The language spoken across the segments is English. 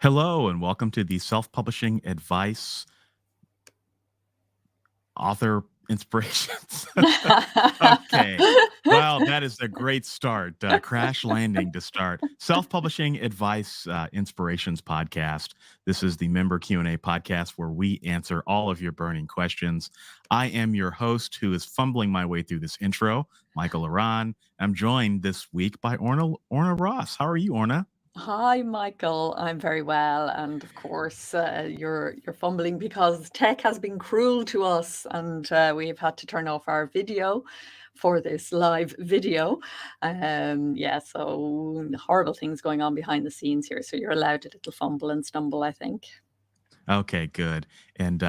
Hello, and welcome to the Self Publishing Advice Author Inspirations. Okay. Well, that is a great start. Crash landing to start. Self Publishing Advice Inspirations podcast. This is the member Q&A podcast where we answer all of your burning questions. I am your host who is fumbling my way through this intro, Michael Ronn. I'm joined this week by Orna Ross. How are you, Orna? Hi, Michael. I'm very well, and of course, you're fumbling because tech has been cruel to us, and we've had to turn off our video for this live video. Yeah, so horrible things going on behind the scenes here. So you're allowed a little fumble and stumble, I think. Okay, good. And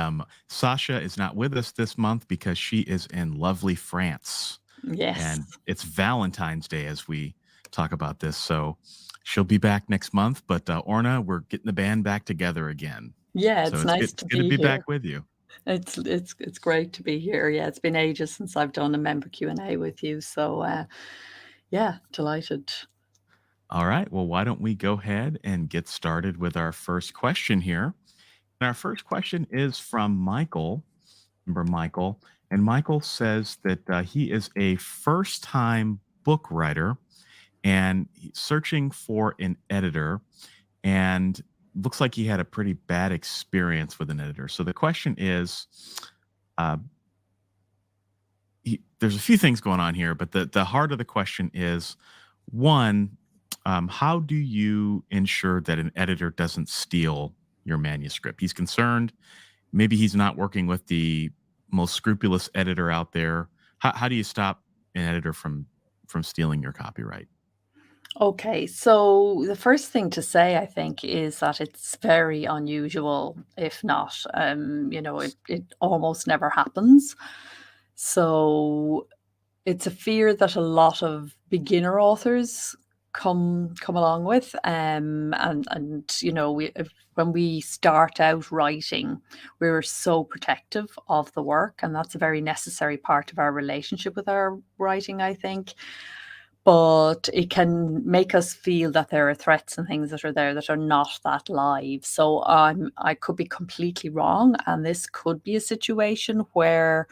Sacha is not with us this month because she is in lovely France. Yes. And it's Valentine's Day as we talk about this. So she'll be back next month. But Orna, we're getting the band back together again. Yeah, So it's it's good, nice it's to good to be be here. back with you. It's great to be here. Yeah, it's been ages since I've done a member Q&A with you. So yeah, delighted. All right. Well, why don't we go ahead and get started with our first question here? And our first question is from Michael. Remember Michael? And Michael says that he is a first time book writer and he's searching for an editor. And looks like he had a pretty bad experience with an editor. So the question is, uh, there's a few things going on here, but the heart of the question is, one, how do you ensure that an editor doesn't steal your manuscript? He's concerned. Maybe he's not working with the most scrupulous editor out there. How do you stop an editor from stealing your copyright? Okay, so the first thing to say, I think, is that it's very unusual, if not, it almost never happens. So it's a fear that a lot of beginner authors come along with, and when we start out writing, we're so protective of the work, and that's a very necessary part of our relationship with our writing, I think. But it can make us feel that there are threats and things that are there that are not that live. So I could be completely wrong, and this could be a situation where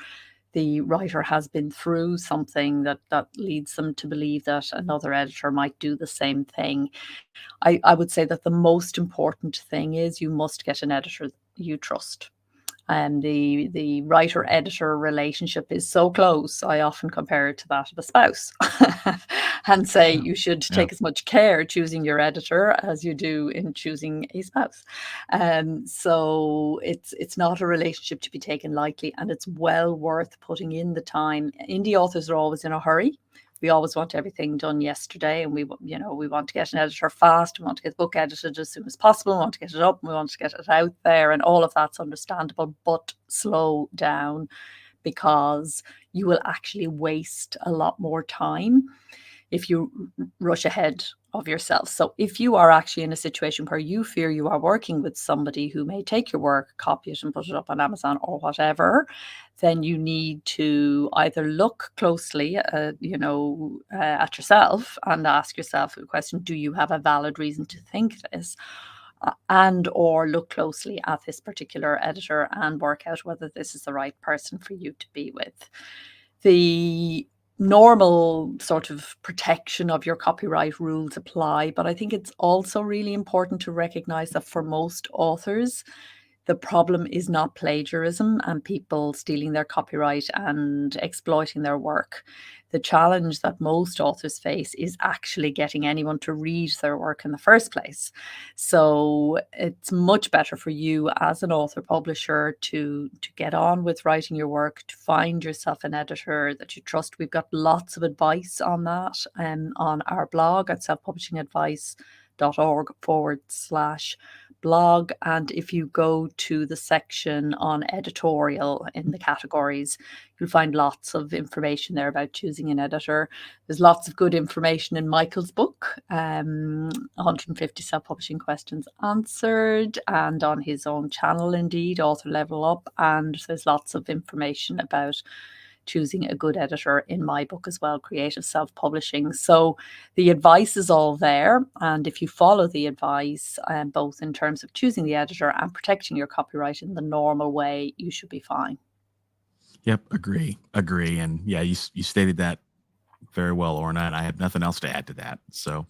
the writer has been through something that leads them to believe that another editor might do the same thing. I would say that the most important thing is you must get an editor you trust. And the writer editor relationship is so close. I often compare it to that of a spouse and say Yeah. you should Yeah. take as much care choosing your editor as you do in choosing a spouse. So it's not a relationship to be taken lightly, and it's well worth putting in the time. Indie authors are always in a hurry. We always want everything done yesterday, and we want to get an editor fast. We want to get the book edited as soon as possible. We want to get it up. We want to get it out there, and all of that's understandable. But slow down, because you will actually waste a lot more time if you rush ahead of yourself. So if you are actually in a situation where you fear you are working with somebody who may take your work, copy it and put it up on Amazon or whatever, then you need to either look closely, at yourself and ask yourself the question, do you have a valid reason to think this? And or look closely at this particular editor and work out whether this is the right person for you to be with. The normal sort of protection of your copyright rules apply, but I think it's also really important to recognize that for most authors, the problem is not plagiarism and people stealing their copyright and exploiting their work. The challenge that most authors face is actually getting anyone to read their work in the first place. So it's much better for you as an author publisher to get on with writing your work, to find yourself an editor that you trust. We've got lots of advice on that on our blog at selfpublishingadvice.org/blog. And if you go to the section on editorial in the categories, you'll find lots of information there about choosing an editor. There's lots of good information in Michael's book, 150 Self-Publishing Questions Answered, and on his own channel, indeed, Author Level Up. And there's lots of information about choosing a good editor in my book as well, Creative Self-Publishing. So the advice is all there. And if you follow the advice, both in terms of choosing the editor and protecting your copyright in the normal way, you should be fine. Yep, agree. And yeah, you stated that very well, Orna, and I have nothing else to add to that. So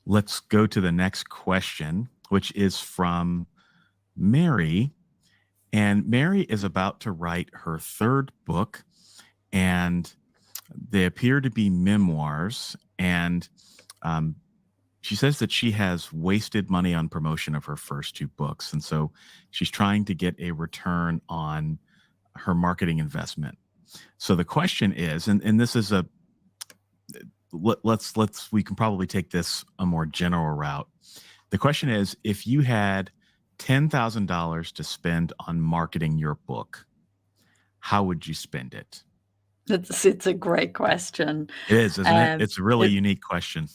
let's go to the next question, which is from Mary. And Mary is about to write her third book, and they appear to be memoirs. And she says that she has wasted money on promotion of her first two books. And so she's trying to get a return on her marketing investment. So the question is, and this is we can probably take this a more general route. The question is, if you had $10,000 to spend on marketing your book, how would you spend it? It's a great question. It is, isn't it? It's a really unique question.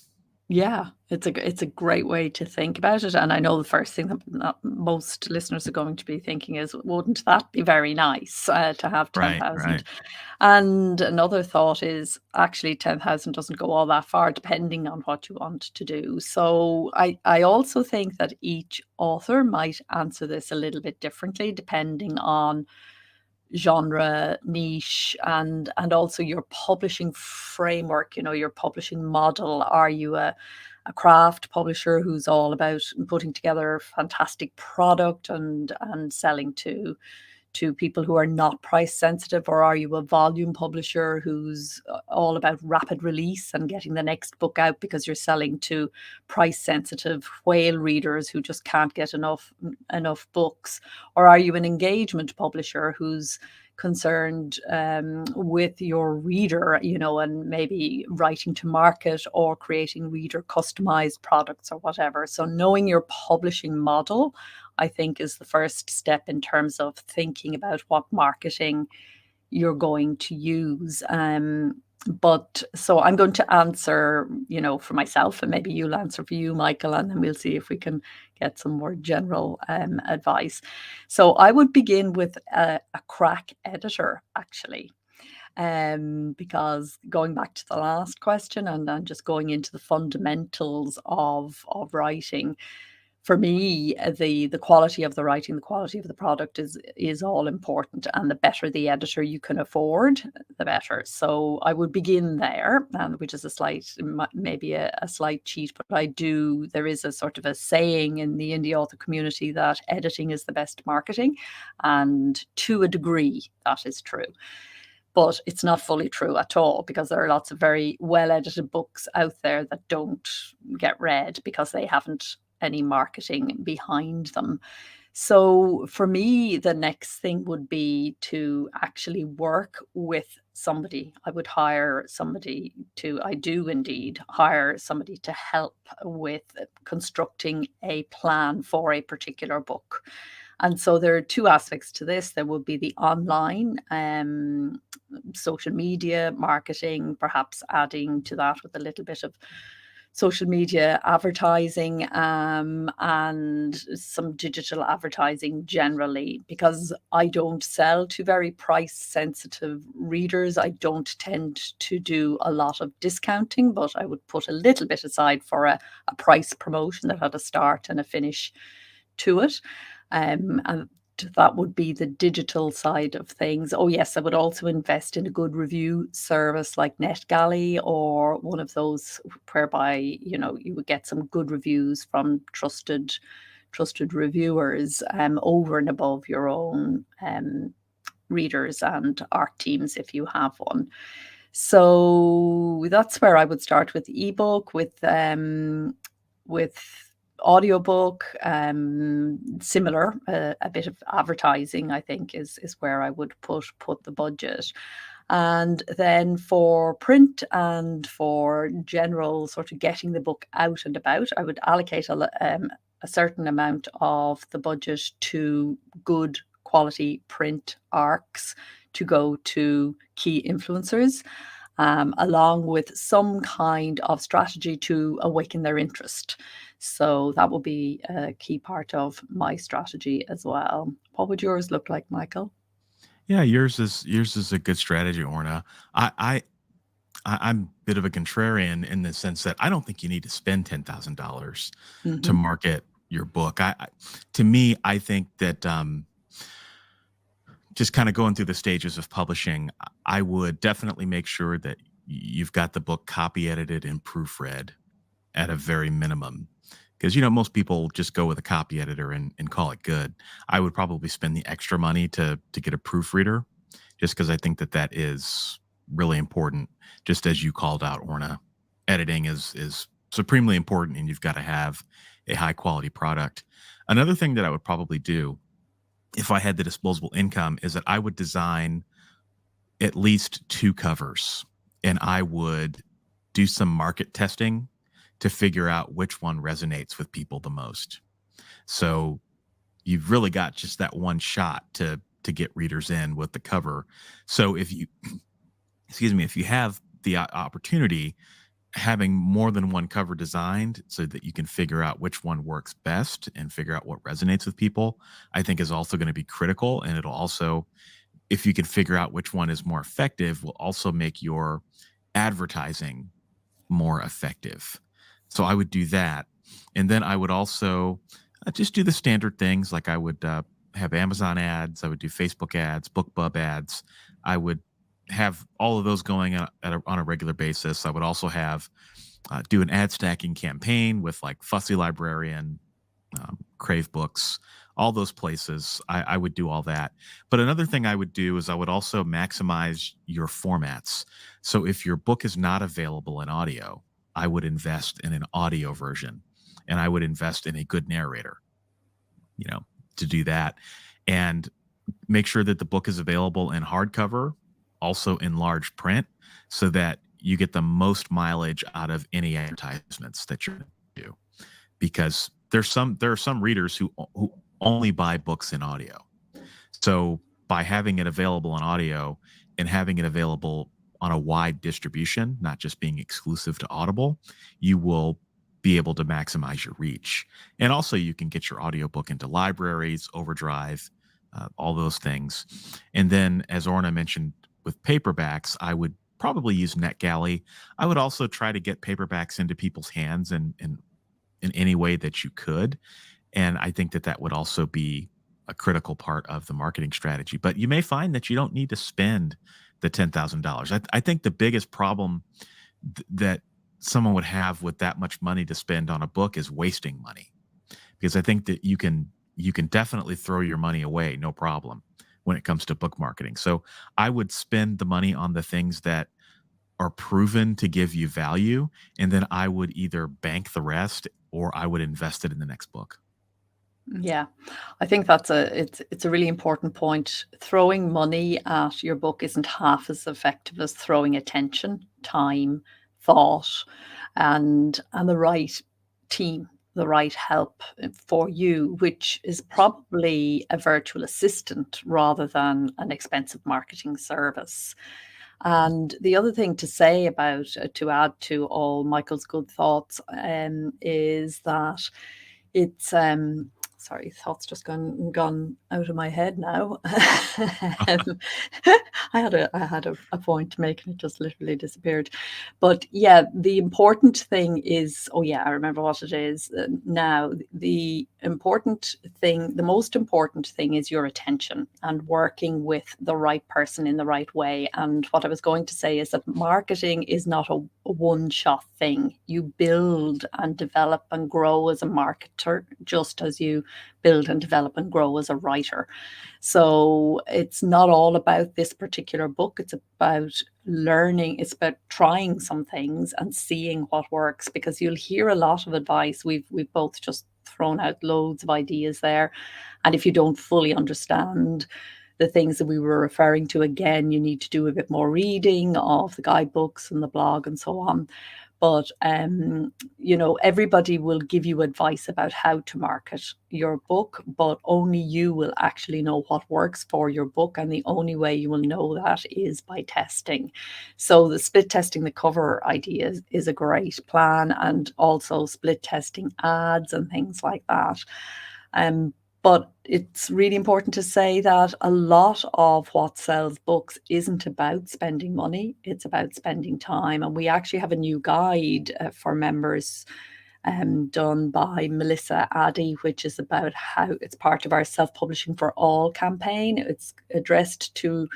Yeah, it's a great way to think about it. And I know the first thing that most listeners are going to be thinking is, wouldn't that be very nice to have 10,000? Right. And another thought is, actually 10,000 doesn't go all that far, depending on what you want to do. So I also think that each author might answer this a little bit differently, depending on genre, niche, and also your publishing framework, your publishing model. Are you a craft publisher who's all about putting together fantastic product and selling to people who are not price sensitive, or are you a volume publisher who's all about rapid release and getting the next book out because you're selling to price sensitive whale readers who just can't get enough books? Or are you an engagement publisher who's concerned with your reader, and maybe writing to market or creating reader customized products or whatever? So knowing your publishing model, I think, is the first step in terms of thinking about what marketing you're going to use. But so I'm going to answer, for myself, and maybe you'll answer for you, Michael, and then we'll see if we can get some more general advice. So I would begin with a crack editor, actually. Because going back to the last question and then just going into the fundamentals of writing, for me, the quality of the writing, the quality of the product is all important, and the better the editor you can afford, the better. So I would begin there, which is maybe a slight cheat, but there is a sort of a saying in the indie author community that editing is the best marketing, and to a degree that is true. But it's not fully true at all, because there are lots of very well-edited books out there that don't get read because they haven't any marketing behind them. So for me, the next thing would be to actually work with somebody. I do indeed hire somebody to help with constructing a plan for a particular book. And so there are two aspects to this. There will be the online social media marketing, perhaps adding to that with a little bit of social media advertising and some digital advertising generally, because I don't sell to very price sensitive readers. I don't tend to do a lot of discounting, but I would put a little bit aside for a price promotion that had a start and a finish to it. And that would be the digital side of things. Oh yes, I would also invest in a good review service like NetGalley, or one of those whereby you would get some good reviews from trusted reviewers over and above your own readers and art teams if you have one. So that's where I would start with ebook, with audiobook, similar. A bit of advertising, I think, is where I would put the budget. And then for print and for general sort of getting the book out and about, I would allocate a certain amount of the budget to good quality print arcs to go to key influencers, along with some kind of strategy to awaken their interest. So that will be a key part of my strategy as well. What would yours look like, Michael? Yeah, yours is a good strategy, Orna. I, I I'm a bit of a contrarian in the sense that I don't think you need to spend $10,000 to Hmm. market your book. To me, I think that just kind of going through the stages of publishing, I would definitely make sure that you've got the book copy edited and proofread at a very minimum. Because most people just go with a copy editor and call it good. I would probably spend the extra money to get a proofreader, just because I think that that is really important. Just as you called out, Orna, editing is supremely important, and you've got to have a high quality product. Another thing that I would probably do if I had the disposable income is that I would design at least 2 covers, and I would do some market testing to figure out which one resonates with people the most. So you've really got just that one shot to get readers in with the cover. So if you excuse me, if you have the opportunity, having more than one cover designed so that you can figure out which one works best and figure out what resonates with people, I think is also going to be critical. And it'll also, if you can figure out which one is more effective, will also make your advertising more effective. So I would do that. And then I would also just do the standard things like I would have Amazon ads, I would do Facebook ads, BookBub ads. I would have all of those going on a regular basis. I would also have do an ad stacking campaign with like Fussy Librarian, Crave Books, all those places. I would do all that. But another thing I would do is I would also maximize your formats. So if your book is not available in audio, I would invest in an audio version, and I would invest in a good narrator, you know, to do that, and make sure that the book is available in hardcover, also in large print, so that you get the most mileage out of any advertisements that you're going to do. Because there are some readers who only buy books in audio. So by having it available in audio and having it available on a wide distribution, not just being exclusive to Audible, you will be able to maximize your reach. And also you can get your audiobook into libraries, Overdrive, all those things. And then as Orna mentioned with paperbacks, I would probably use NetGalley. I would also try to get paperbacks into people's hands and in any way that you could. And I think that that would also be a critical part of the marketing strategy. But you may find that you don't need to spend the $10,000. I think the biggest problem that someone would have with that much money to spend on a book is wasting money, because I think that you can definitely throw your money away, no problem, when it comes to book marketing. So I would spend the money on the things that are proven to give you value, and then I would either bank the rest or I would invest it in the next book. Yeah, I think that's it's a really important point. Throwing money at your book isn't half as effective as throwing attention, time, thought, and the right team, the right help for you, which is probably a virtual assistant rather than an expensive marketing service. And the other thing to say about, to add to all Michael's good thoughts, is that it's sorry, thoughts just gone out of my head now. Um, I had a point to make and it just literally disappeared. But yeah, the important thing is, oh yeah, I remember what it is now. The important thing, the most important thing is your attention and working with the right person in the right way. And what I was going to say is that marketing is not a one-shot thing. You build and develop and grow as a marketer, just as you build and develop and grow as a writer. So it's not all about this particular book. It's about learning. It's about trying some things and seeing what works, because you'll hear a lot of advice. We've both just thrown out loads of ideas there. And if you don't fully understand the things that we were referring to, again, you need to do a bit more reading of the guidebooks and the blog and so on. But everybody will give you advice about how to market your book, but only you will actually know what works for your book, and the only way you will know that is by testing. So the split testing the cover idea is a great plan, and also split testing ads and things like that. But it's really important to say that a lot of what sells books isn't about spending money, it's about spending time. And we actually have a new guide for members done by Melissa Addy, which is about how it's part of our Self-Publishing for All campaign. It's addressed to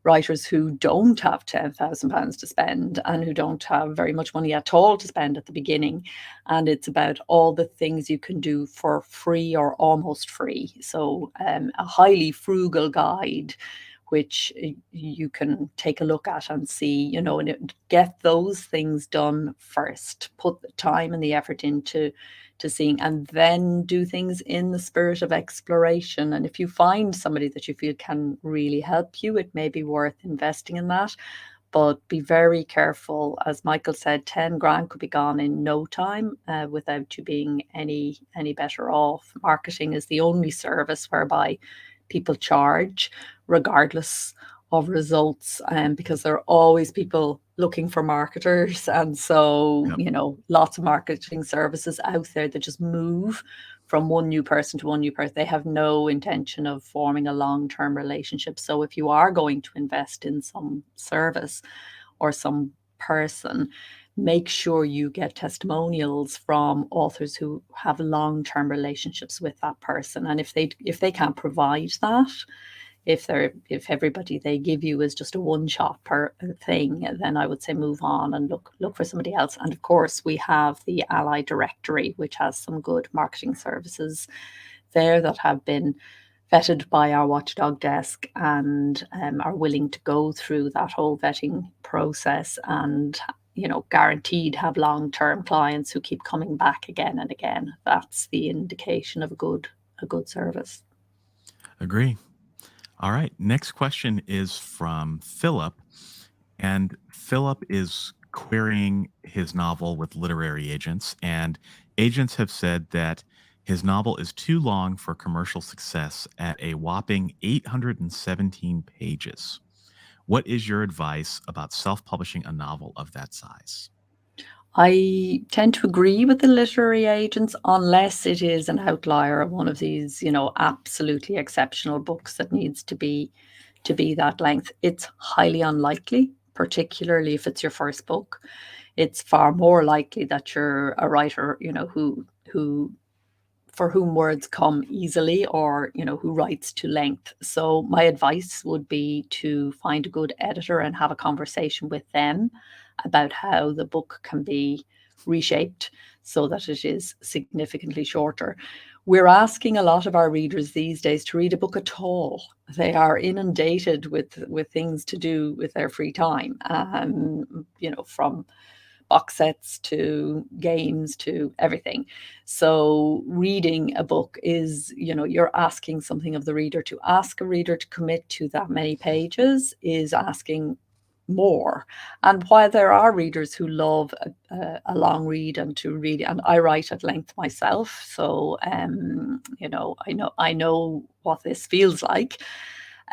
writers who don't have £10,000 to spend and who don't have very much money at all to spend at the beginning. And it's about all the things you can do for free or almost free. So a highly frugal guide, which you can take a look at and see, and get those things done first. Put the time and the effort into seeing, and then do things in the spirit of exploration. And if you find somebody that you feel can really help you, it may be worth investing in that. But be very careful. As Michael said, 10 grand could be gone in no time without you being any better off. Marketing is the only service whereby people charge regardless of results, because there are always people looking for marketers. And so, Yep. Lots of marketing services out there that just move from one new person to one new person. They have no intention of forming a long-term relationship. So if you are going to invest in some service or some person, make sure you get testimonials from authors who have long-term relationships with that person. And if they can't provide that, if everybody they give you is just a one-shot per thing, then I would say move on and look for somebody else. And of course, we have the AskALLi directory, which has some good marketing services there that have been vetted by our watchdog desk and are willing to go through that whole vetting process and guaranteed have long-term clients who keep coming back again and again. That's the indication of a good service. Agree. All right. Next question is from Philip. And Philip is querying his novel with literary agents. And agents have said that his novel is too long for commercial success at a whopping 817 pages. What is your advice about self-publishing a novel of that size? I tend to agree with the literary agents unless it is an outlier of one of these, absolutely exceptional books that needs to be that length. It's highly unlikely, particularly if it's your first book. It's far more likely that you're a writer, who for whom words come easily, or who writes to length. So my advice would be to find a good editor and have a conversation with them about how the book can be reshaped so that it is significantly shorter. We're asking a lot of our readers these days to read a book at all. They are inundated with things to do with their free time, from box sets to games to everything. So reading a book is, you're asking something of the reader. To ask a reader to commit to that many pages is asking more. And while there are readers who love a long read and to read, and I write at length myself, so I know what this feels like.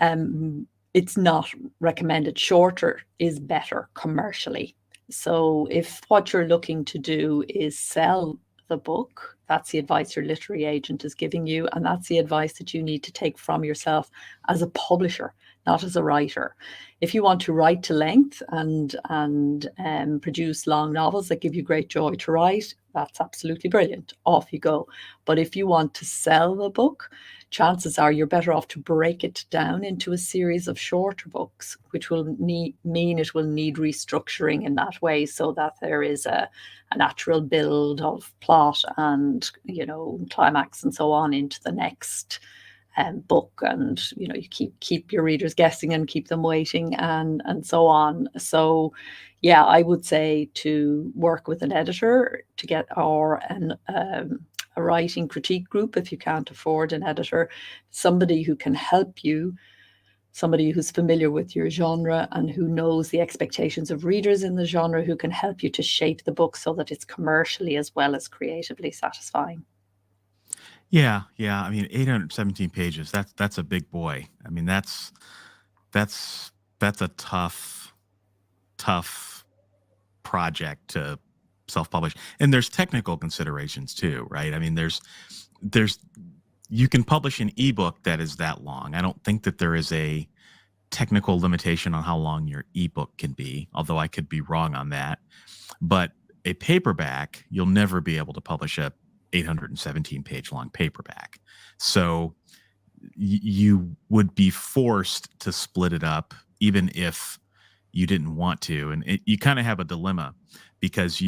It's not recommended. Shorter is better commercially. So if what you're looking to do is sell the book, that's the advice your literary agent is giving you, and that's the advice that you need to take from yourself as a publisher, not as a writer. If you want to write to length and produce long novels that give you great joy to write, that's absolutely brilliant. Off you go. But if you want to sell the book, chances are you're better off to break it down into a series of shorter books, which will mean it will need restructuring in that way, so that there is a natural build of plot and climax and so on into the next book, and you keep your readers guessing and keep them waiting and so on. So yeah, I would say to work with an editor to get, or a writing critique group if you can't afford an editor, somebody who can help you, somebody who's familiar with your genre and who knows the expectations of readers in the genre, who can help you to shape the book so that it's commercially as well as creatively satisfying. Yeah. I mean, 817 pages. That's a big boy. I mean, that's a tough project to self-publish. And there's technical considerations too, right? I mean, there's you can publish an ebook that is that long. I don't think that there is a technical limitation on how long your ebook can be, although I could be wrong on that. But a paperback, you'll never be able to publish a 817 page long paperback. So you would be forced to split it up, even if you didn't want to. And you kind of have a dilemma because say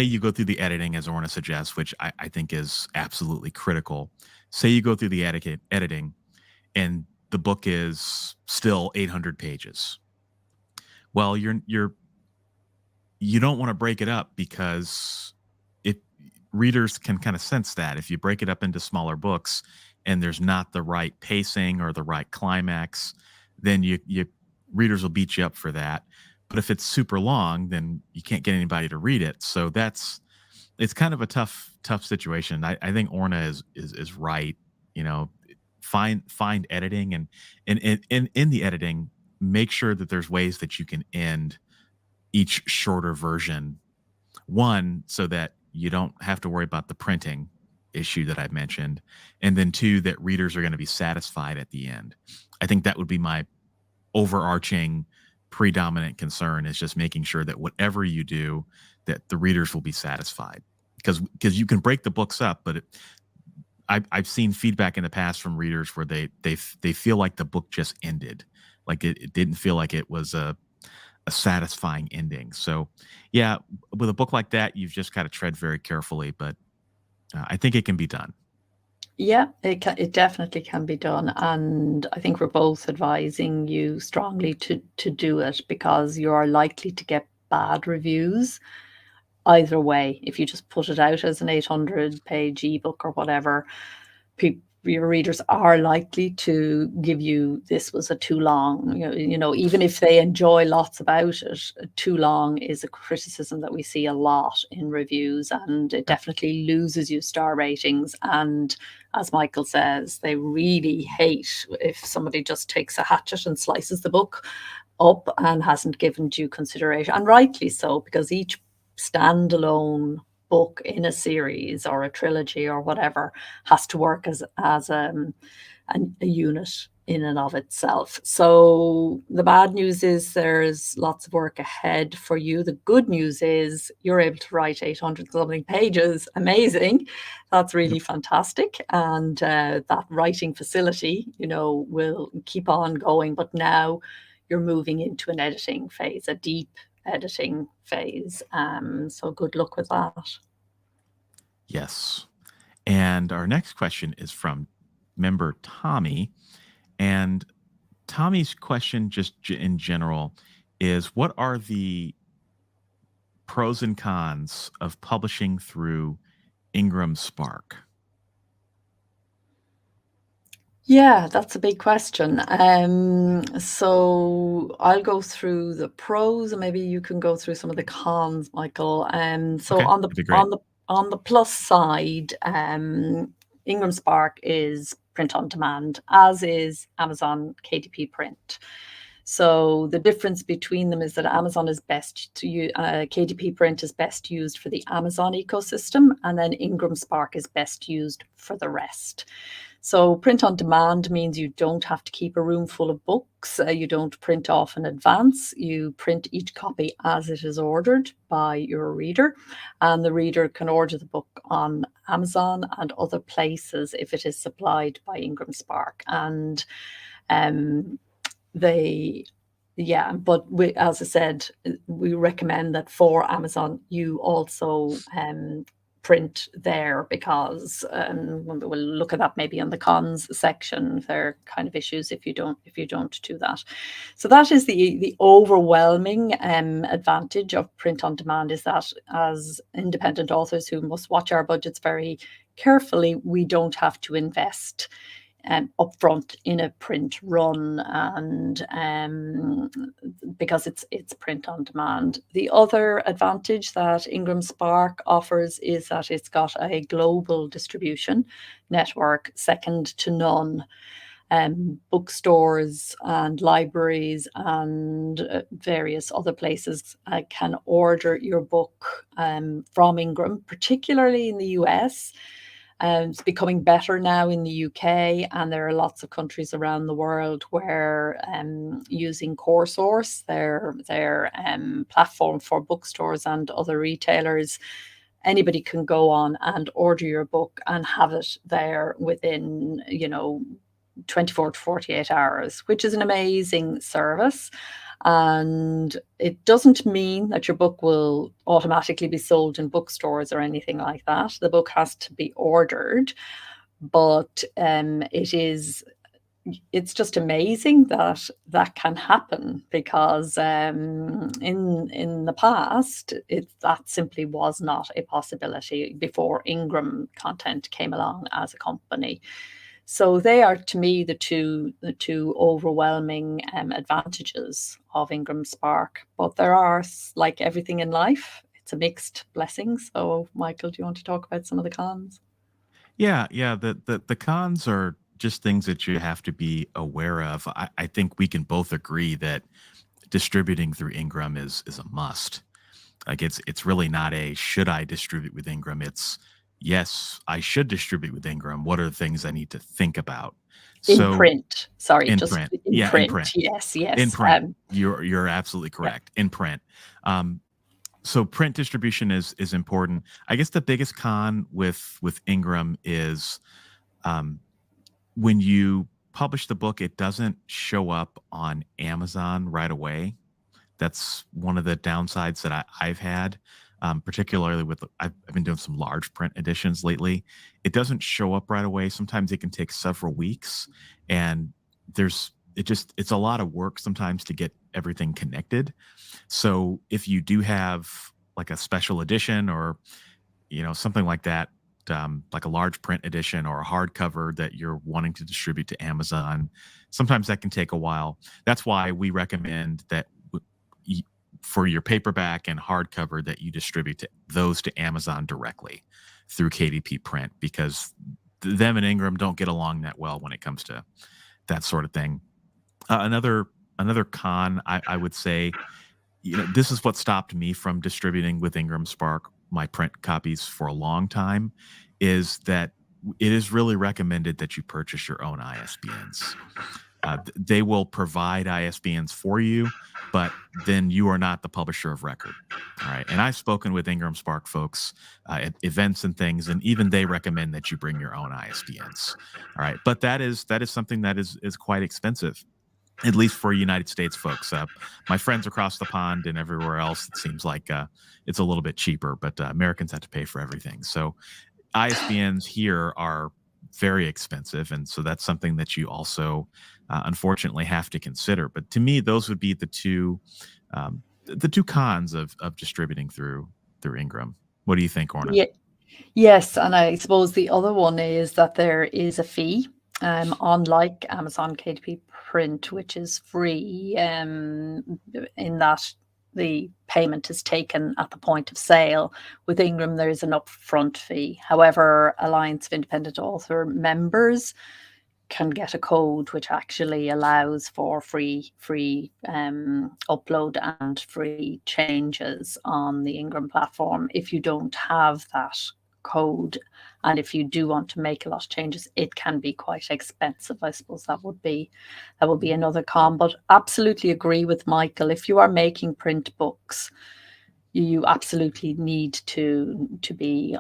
you go through the editing as Orna suggests, which I think is absolutely critical. Say you go through the editing and the book is still 800 pages. Well, you don't want to break it up, because readers can kind of sense that if you break it up into smaller books and there's not the right pacing or the right climax, then readers will beat you up for that. But if it's super long, then you can't get anybody to read it. So it's kind of a tough situation. I think Orna is right. Find editing, and in the editing, make sure that there's ways that you can end each shorter version. One, so that you don't have to worry about the printing issue that I mentioned. And then two, that readers are going to be satisfied at the end. I think that would be my overarching predominant concern, is just making sure that whatever you do, that the readers will be satisfied. Because you can break the books up, but I've seen feedback in the past from readers where they feel like the book just ended. Like it didn't feel like it was a satisfying ending. So yeah, with a book like that, you've just got to tread very carefully, but I think it can be done. Yeah, it definitely can be done. And I think we're both advising you strongly to do it, because you are likely to get bad reviews either way. If you just put it out as an 800-page ebook or whatever, your readers are likely to give you, this was a too long, even if they enjoy lots about it, too long is a criticism that we see a lot in reviews, and it definitely loses you star ratings. And as Michael says, they really hate if somebody just takes a hatchet and slices the book up and hasn't given due consideration, and rightly so, because each standalone book in a series or a trilogy or whatever has to work as a unit in and of itself. So the bad news is there's lots of work ahead for you. The good news is you're able to write 800 something pages. Amazing. That's really fantastic. And that writing facility, will keep on going. But now you're moving into an editing phase, a deep editing phase. So good luck with that. Yes. And our next question is from member Tommy. And Tommy's question, just in general, is what are the pros and cons of publishing through IngramSpark? Yeah, that's a big question. So I'll go through the pros, and maybe you can go through some of the cons, Michael. So Okay, on that'd be great. on the plus side, IngramSpark is print on demand, as is Amazon KDP Print. So the difference between them is that Amazon is best to use, KDP Print is best used for the Amazon ecosystem, and then IngramSpark is best used for the rest. So print on demand means you don't have to keep a room full of books. You don't print off in advance. You print each copy as it is ordered by your reader, and the reader can order the book on Amazon and other places if it is supplied by IngramSpark. And but as I said, we recommend that for Amazon you also print there, because we'll look at that maybe in the cons section. There are kind of issues if you don't do that. So that is the overwhelming advantage of print on demand, is that as independent authors who must watch our budgets very carefully, we don't have to invest upfront in a print run, and because it's print on demand. The other advantage that IngramSpark offers is that it's got a global distribution network second to none. bookstores and libraries and various other places can order your book from Ingram, particularly in the US. It's becoming better now in the UK, and there are lots of countries around the world where using CoreSource, their platform for bookstores and other retailers, anybody can go on and order your book and have it there within, 24 to 48 hours, which is an amazing service. And it doesn't mean that your book will automatically be sold in bookstores or anything like that. The book has to be ordered, but it's just amazing that that can happen, because in the past that simply was not a possibility before Ingram Content came along as a company. So they are, to me, the two overwhelming advantages of IngramSpark. But there are, like everything in life, it's a mixed blessing. So, Michael, do you want to talk about some of the cons? Yeah, yeah. The cons are just things that you have to be aware of. I think we can both agree that distributing through Ingram is a must. Like it's really not a should I distribute with Ingram? It's yes, I should distribute with Ingram. What are the things I need to think about? In So print, sorry, in just print, in yeah, in print. print, Yes, in yes. print, you're absolutely Yeah. correct. In print, so print distribution is important. I guess the biggest con with Ingram is when you publish the book, it doesn't show up on Amazon right away. That's one of the downsides that I've had, particularly with I've been doing some large print editions lately. It doesn't show up right away. Sometimes it can take several weeks, and it's a lot of work sometimes to get everything connected. So if you do have like a special edition or something like that, like a large print edition or a hardcover that you're wanting to distribute to Amazon, sometimes that can take a while. That's why we recommend that for your paperback and hardcover that you distribute those to Amazon directly through KDP Print, because them and Ingram don't get along that well when it comes to that sort of thing. Another con, I would say, this is what stopped me from distributing with IngramSpark my print copies for a long time, is that it is really recommended that you purchase your own ISBNs. They will provide ISBNs for you, but then you are not the publisher of record. All right. And I've spoken with IngramSpark folks at events and things, and even they recommend that you bring your own ISBNs. All right. But that is something that is quite expensive, at least for United States folks. My friends across the pond and everywhere else, it seems like it's a little bit cheaper, but Americans have to pay for everything. So ISBNs here are very expensive, and so that's something that you also unfortunately have to consider. But to me, those would be the two cons of distributing through Ingram. What do you think, Orna? Yeah. Yes, and I suppose the other one is that there is a fee, unlike Amazon KDP Print, which is free, in that the payment is taken at the point of sale. With Ingram, there is an upfront fee. However, Alliance of Independent Author members can get a code which actually allows for free upload and free changes on the Ingram platform. If you don't have that code, and if you do want to make a lot of changes, it can be quite expensive. I suppose that would be another con. But absolutely agree with Michael. If you are making print books, you absolutely need to be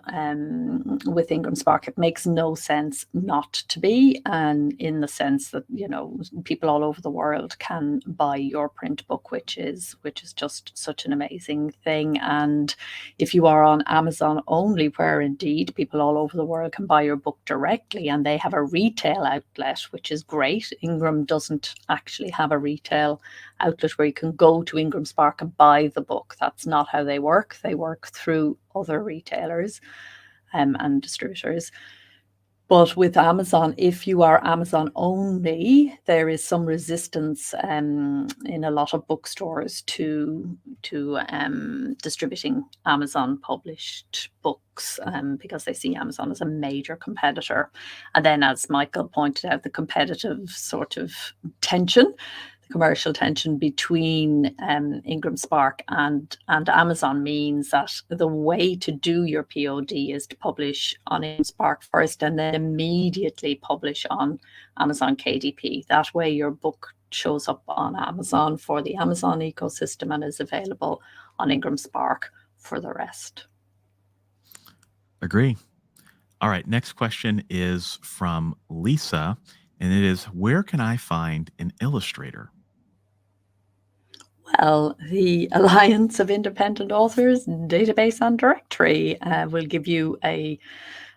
with IngramSpark. It makes no sense not to be, and in the sense that people all over the world can buy your print book, which is just such an amazing thing. And if you are on Amazon only, where indeed people all over the world can buy your book directly, and they have a retail outlet, which is great. Ingram doesn't actually have a retail outlet where you can go to IngramSpark and buy the book. That's not how they work. They work through other retailers and distributors. But with Amazon, if you are Amazon only, there is some resistance in a lot of bookstores to distributing Amazon published books. books because they see Amazon as a major competitor. And then, as Michael pointed out, the competitive sort of tension, the commercial tension between IngramSpark and Amazon means that the way to do your POD is to publish on IngramSpark first and then immediately publish on Amazon KDP. That way your book shows up on Amazon for the Amazon ecosystem and is available on IngramSpark for the rest. Agree. All right, next question is from Lisa, and it is, where can I find an illustrator? Well, the Alliance of Independent Authors database and directory will give you a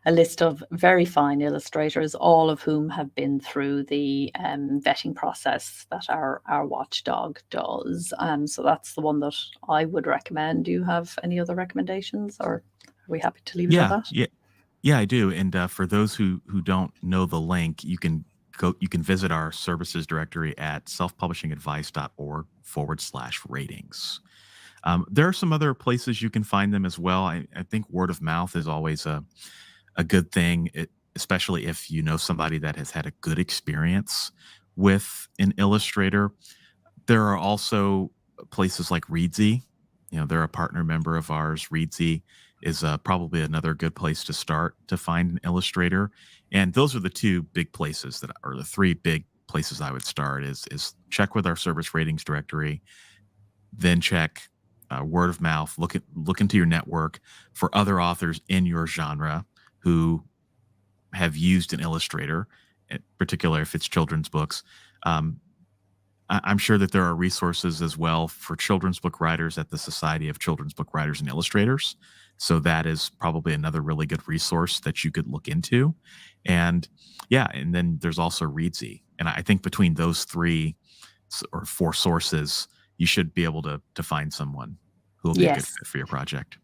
list of very fine illustrators, all of whom have been through the vetting process that our watchdog does. So that's the one that I would recommend. Do you have any other recommendations, or are we happy to leave it at that? Yeah, I do. And for those who don't know the link, you can visit our services directory at selfpublishingadvice.org/ratings. There are some other places you can find them as well. I think word of mouth is always a good thing, especially if you know somebody that has had a good experience with an illustrator. There are also places like Readsy. They're a partner member of ours. Readsy is probably another good place to start to find an illustrator. And those are the two big places or the three big places I would start is check with our service ratings directory, then check word of mouth, look into your network for other authors in your genre who have used an illustrator, in particular if it's children's books. I'm sure that there are resources as well for children's book writers at the Society of Children's Book Writers and Illustrators. So that is probably another really good resource that you could look into. And then there's also Readsy. And I think between those 3 or 4 sources, you should be able to find someone who will be a good fit for your project.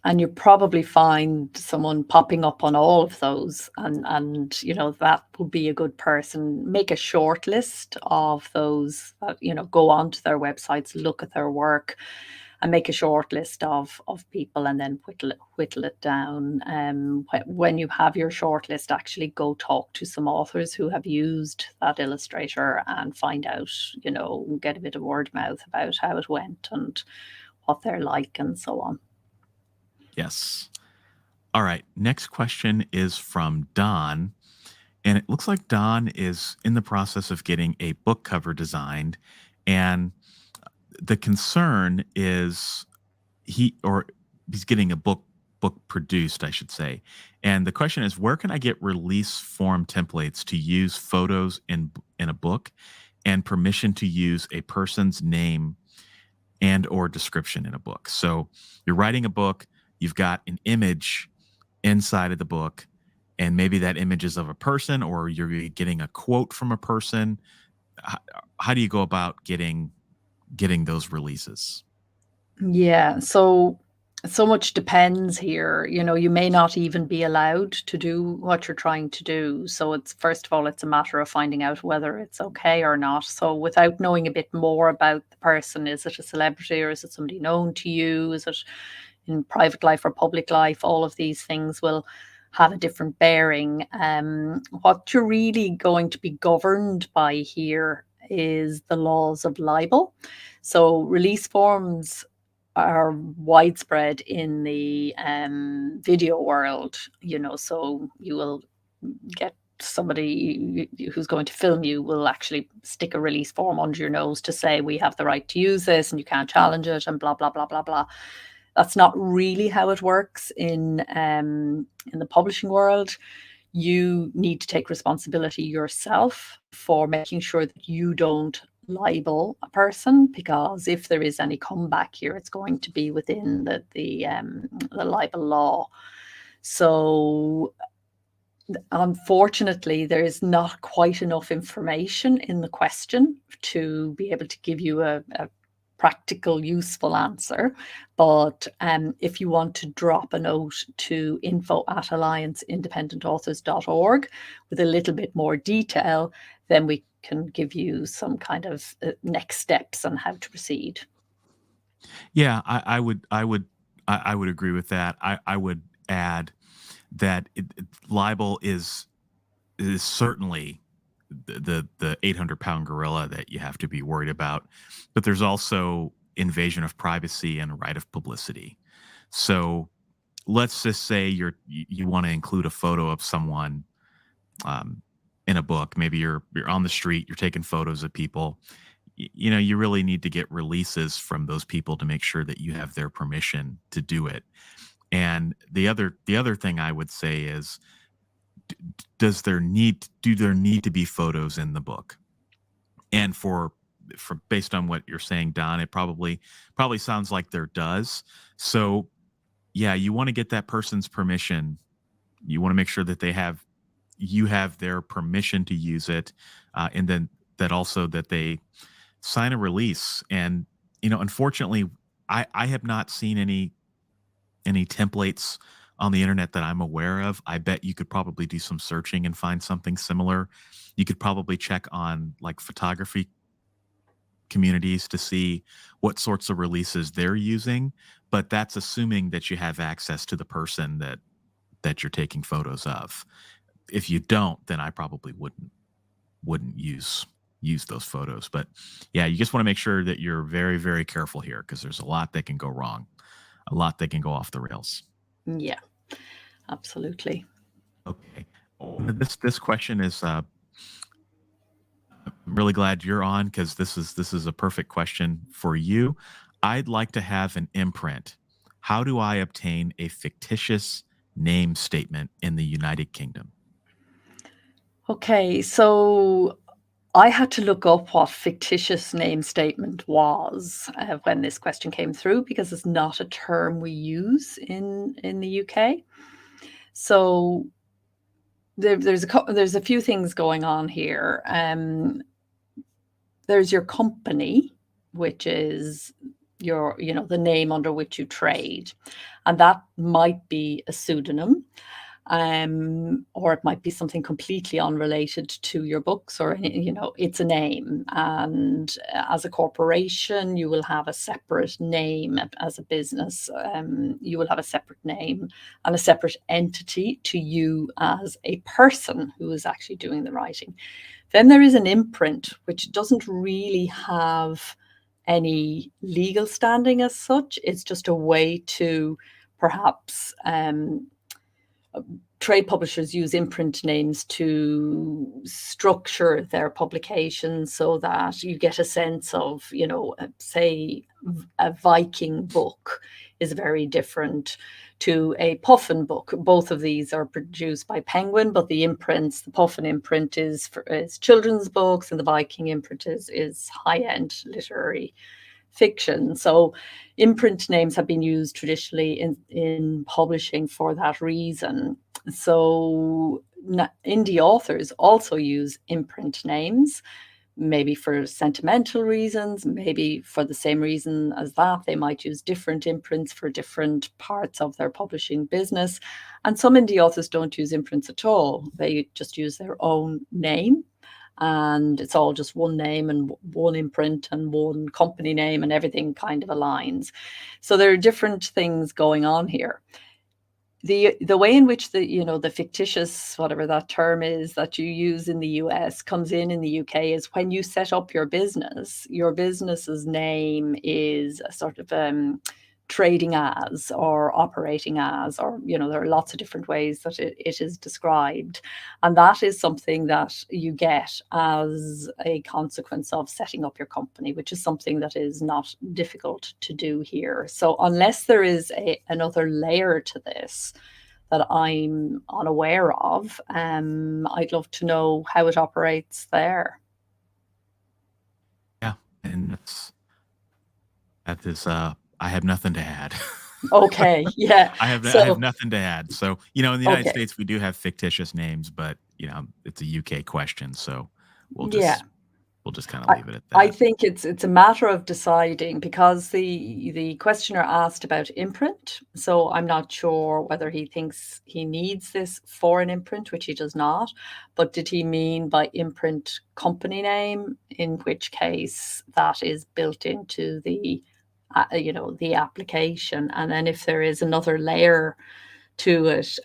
And you probably find someone popping up on all of those, and that would be a good person. Make a short list of those, go onto their websites, look at their work, and make a short list of people, and then whittle it down. When you have your short list, actually go talk to some authors who have used that illustrator and find out, get a bit of word of mouth about how it went and what they're like and so on. Yes. All right. Next question is from Don. And it looks like Don is in the process of getting a book cover designed. And the concern is he's getting a book produced, I should say. And the question is, where can I get release form templates to use photos in a book and permission to use a person's name and or description in a book? So you're writing a book, you've got an image inside of the book, and maybe that image is of a person, or you're getting a quote from a person. How do you go about getting those releases? Yeah, so much depends here. You may not even be allowed to do what you're trying to do. So it's, first of all, it's a matter of finding out whether it's okay or not. So without knowing a bit more about the person, is it a celebrity or is it somebody known to you? Is it in private life or public life? All of these things will have a different bearing. What you're really going to be governed by here is the laws of libel. So release forms are widespread in the video world, so you will get somebody who's going to film you will actually stick a release form under your nose to say, we have the right to use this and you can't challenge it and blah, blah, blah, blah, blah. That's not really how it works in the publishing world. You need to take responsibility yourself for making sure that you don't libel a person, because if there is any comeback here, it's going to be within the libel law. So unfortunately, there is not quite enough information in the question to be able to give you a practical, useful answer. But if you want to drop a note to info@allianceindependentauthors.org with a little bit more detail, then we can give you some kind of next steps on how to proceed. Yeah, I would agree with that. I would add that libel is certainly the 800-pound gorilla that you have to be worried about, but there's also invasion of privacy and right of publicity. So let's just say you want to include a photo of someone in a book. Maybe you're on the street, you're taking photos of people. You know, you really need to get releases from those people to make sure that you have their permission to do it. And the other thing I would say is, do there need to be photos in the book? And for based on what you're saying, Don, it probably sounds like there does. So yeah, you want to get that person's permission. You want to make sure that you have their permission to use it, and then that also that they sign a release. And unfortunately, I have not seen any templates on the internet that I'm aware of. I bet you could probably do some searching and find something similar. You could probably check on like photography communities to see what sorts of releases they're using, but that's assuming that you have access to the person that you're taking photos of. If you don't, then I probably wouldn't use those photos. But yeah, you just want to make sure that you're very, very careful here, because there's a lot that can go wrong, a lot that can go off the rails. Yeah, absolutely. Okay. This question is I'm really glad you're on, because this is a perfect question for you. I'd like to have an imprint. How do I obtain a fictitious name statement in the United Kingdom? Okay, so I had to look up what fictitious name statement was when this question came through, because it's not a term we use in the UK. So there's a few things going on here. There's your company, which is the name under which you trade, and that might be a pseudonym, or it might be something completely unrelated to your books, or it's a name. And as a corporation, you will have a separate name. As a business, you will have a separate name and a separate entity to you as a person who is actually doing the writing. Then there is an imprint, which doesn't really have any legal standing as such. It's just a way to perhaps trade publishers use imprint names to structure their publications so that you get a sense of, say, a Viking book is very different to a Puffin book. Both of these are produced by Penguin, but the Puffin imprint is children's books, and the Viking imprint is high-end literary fiction. So imprint names have been used traditionally in publishing for that reason. So indie authors also use imprint names, maybe for sentimental reasons, maybe for the same reason as that. They might use different imprints for different parts of their publishing business. And some indie authors don't use imprints at all. They just use their own name, and it's all just one name and one imprint and one company name, and everything kind of aligns. So there are different things going on here. The way in which the fictitious, whatever that term is that you use in the US, comes in the UK is when you set up your business's name is a sort of trading as or operating as, or there are lots of different ways that it is described, and that is something that you get as a consequence of setting up your company, which is something that is not difficult to do here. So unless there is another layer to this that I'm unaware of, I'd love to know how it operates there. Yeah, and that is I have nothing to add. Okay, yeah. I have So nothing to add. So, in the United okay, States, we do have fictitious names, but it's a UK question, so we'll yeah. just kind of leave it at I that. think it's a matter of deciding, because the questioner asked about imprint. So I'm not sure whether he thinks he needs this for an imprint, which he does not. But did he mean by imprint company name, in which case that is built into the application? And then if there is another layer to it,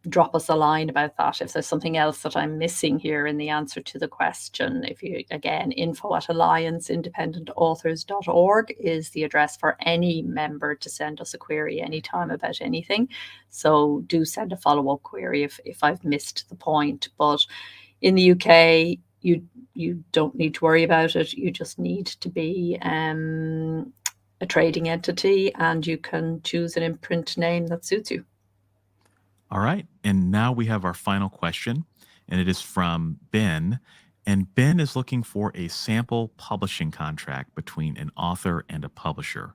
drop us a line about that. If there's something else that I'm missing here in the answer to the question, if you, again, info@allianceindependentauthors.org is the address for any member to send us a query anytime about anything. So do send a follow-up query if I've missed the point. But in the UK, you don't need to worry about it. You just need to be a trading entity, and you can choose an imprint name that suits you. All right. And now we have our final question, and it is from Ben. And Ben is looking for a sample publishing contract between an author and a publisher.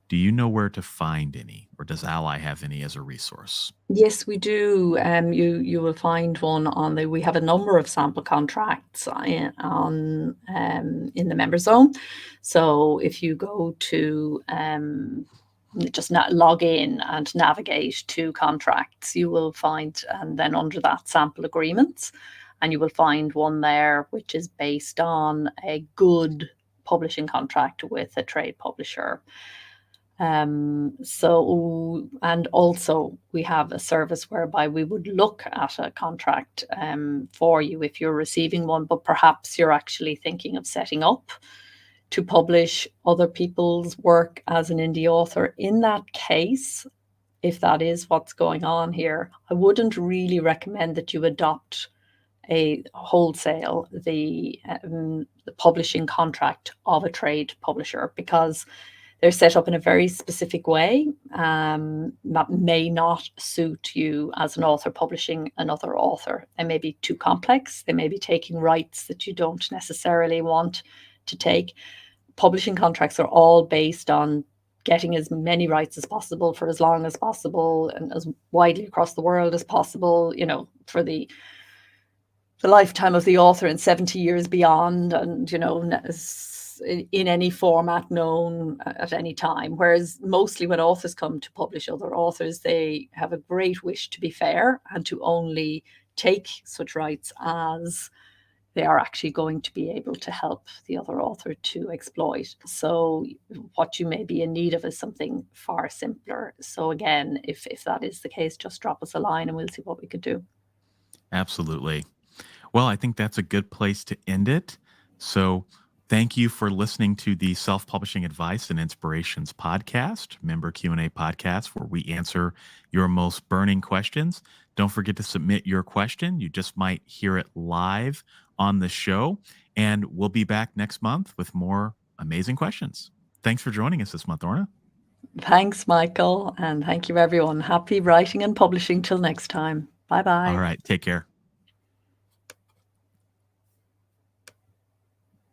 Do you know where to find any, or does AllALli have any as a resource? Yes, we do. You will find one on we have a number of sample contracts in the member zone. So if you go to just log in and navigate to contracts, you will find, and then under that, sample agreements, and you will find one there which is based on a good publishing contract with a trade publisher. So, and also we have a service whereby we would look at a contract for you if you're receiving one, but perhaps you're actually thinking of setting up to publish other people's work as an indie author. In that case, if that is what's going on here, I wouldn't really recommend that you adopt a wholesale the publishing contract of a trade publisher, because they're set up in a very specific way that may not suit you as an author publishing another author. They may be too complex. They may be taking rights that you don't necessarily want to take. Publishing contracts are all based on getting as many rights as possible for as long as possible and as widely across the world as possible, you know, for the lifetime of the author and 70 years beyond, and, you know, in any format known at any time. Whereas mostly when authors come to publish other authors, they have a great wish to be fair and to only take such rights as they are actually going to be able to help the other author to exploit. So what you may be in need of is something far simpler. So again, if that is the case, just drop us a line and we'll see what we could do. Absolutely. Well, I think that's a good place to end it. So thank you for listening to the Self-Publishing Advice and Inspirations podcast, member Q&A podcast, where we answer your most burning questions. Don't forget to submit your question. You just might hear it live on the show, and we'll be back next month with more amazing questions. Thanks for joining us this month, Orna. Thanks, Michael, and thank you, everyone. Happy writing and publishing till next time. Bye-bye. All right, take care.